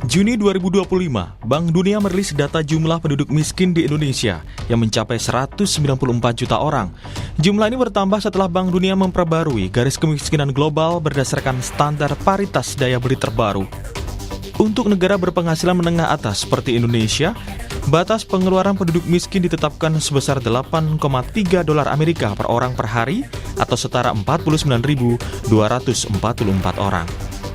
Juni 2025, Bank Dunia merilis data jumlah penduduk miskin di Indonesia yang mencapai 194 juta orang. Jumlah ini bertambah setelah Bank Dunia memperbarui garis kemiskinan global berdasarkan standar paritas daya beli terbaru. Untuk negara berpenghasilan menengah atas seperti Indonesia, batas pengeluaran penduduk miskin ditetapkan sebesar 8,3 dolar Amerika per orang per hari atau setara 49.244 orang.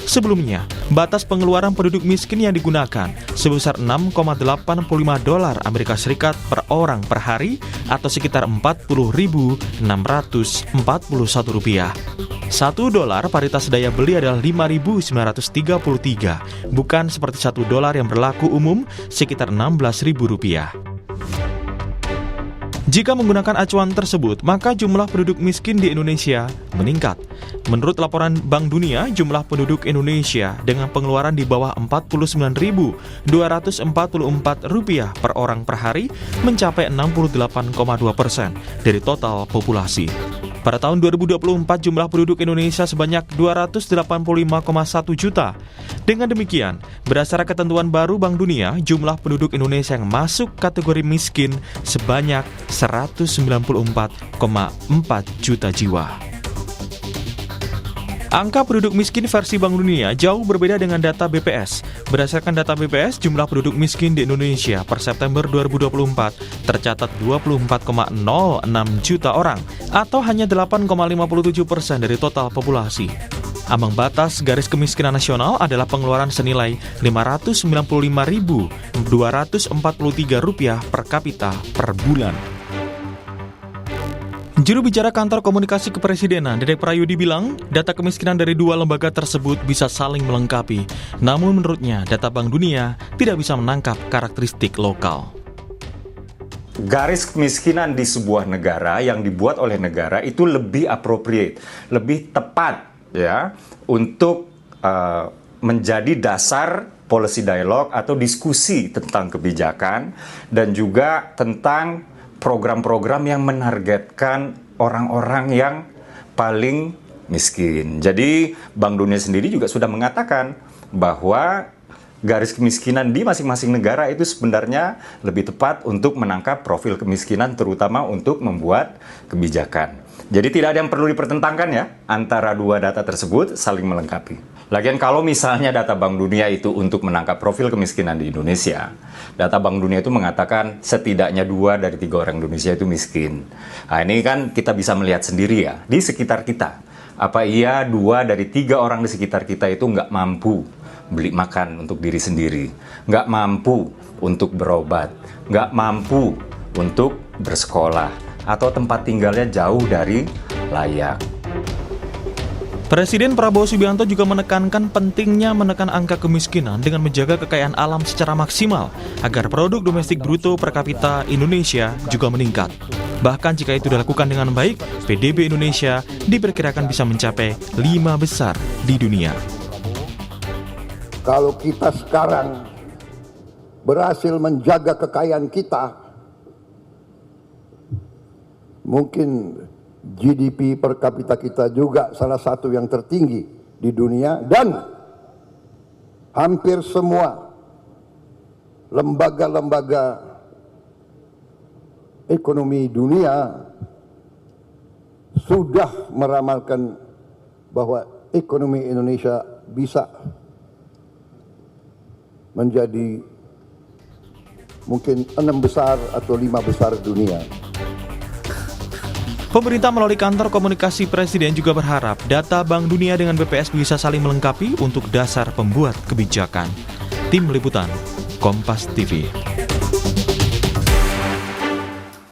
Sebelumnya, batas pengeluaran penduduk miskin yang digunakan sebesar 6,85 dolar Amerika Serikat per orang per hari atau sekitar 40.641 rupiah. 1 dolar paritas daya beli adalah 5.933, bukan seperti 1 dolar yang berlaku umum sekitar 16.000 rupiah. Jika menggunakan acuan tersebut, maka jumlah penduduk miskin di Indonesia meningkat. Menurut laporan Bank Dunia, jumlah penduduk Indonesia dengan pengeluaran di bawah Rp49.244 per orang per hari mencapai 68,2% dari total populasi. Pada tahun 2024, jumlah penduduk Indonesia sebanyak 285,1 juta. Dengan demikian, berdasarkan ketentuan baru Bank Dunia, jumlah penduduk Indonesia yang masuk kategori miskin sebanyak 194,4 juta jiwa. Angka penduduk miskin versi Bank Dunia jauh berbeda dengan data BPS. Berdasarkan data BPS, jumlah penduduk miskin di Indonesia per September 2024 tercatat 24,06 juta orang atau hanya 8,57% dari total populasi. Ambang batas garis kemiskinan nasional adalah pengeluaran senilai Rp595.243 per kapita per bulan. Juru bicara Kantor Komunikasi Kepresidenan, Dedek Prayudi bilang, data kemiskinan dari dua lembaga tersebut bisa saling melengkapi. Namun menurutnya, data Bank Dunia tidak bisa menangkap karakteristik lokal. Garis kemiskinan di sebuah negara yang dibuat oleh negara itu lebih appropriate, lebih tepat ya untuk menjadi dasar policy dialog atau diskusi tentang kebijakan dan juga tentang program-program yang menargetkan orang-orang yang paling miskin. Jadi Bank Dunia sendiri juga sudah mengatakan bahwa garis kemiskinan di masing-masing negara itu sebenarnya lebih tepat untuk menangkap profil kemiskinan, terutama untuk membuat kebijakan. Jadi tidak ada yang perlu dipertentangkan ya, antara dua data tersebut saling melengkapi. Lagian kalau misalnya data Bank Dunia itu untuk menangkap profil kemiskinan di Indonesia, data Bank Dunia itu mengatakan setidaknya 2 dari 3 orang Indonesia itu miskin. Nah ini kan kita bisa melihat sendiri ya, di sekitar kita. Apa iya 2 dari 3 orang di sekitar kita itu nggak mampu beli makan untuk diri sendiri, nggak mampu untuk berobat, nggak mampu untuk bersekolah, atau tempat tinggalnya jauh dari layak. Presiden Prabowo Subianto juga menekankan pentingnya menekan angka kemiskinan dengan menjaga kekayaan alam secara maksimal agar produk domestik bruto per kapita Indonesia juga meningkat. Bahkan jika itu dilakukan dengan baik, PDB Indonesia diperkirakan bisa mencapai 5 besar di dunia. Kalau kita sekarang berhasil menjaga kekayaan kita, mungkin GDP per kapita kita juga salah satu yang tertinggi di dunia, dan hampir semua lembaga-lembaga ekonomi dunia sudah meramalkan bahwa ekonomi Indonesia bisa menjadi mungkin 6 besar atau 5 besar dunia. Pemerintah melalui Kantor Komunikasi Presiden juga berharap data Bank Dunia dengan BPS bisa saling melengkapi untuk dasar pembuat kebijakan. Tim Liputan, Kompas TV.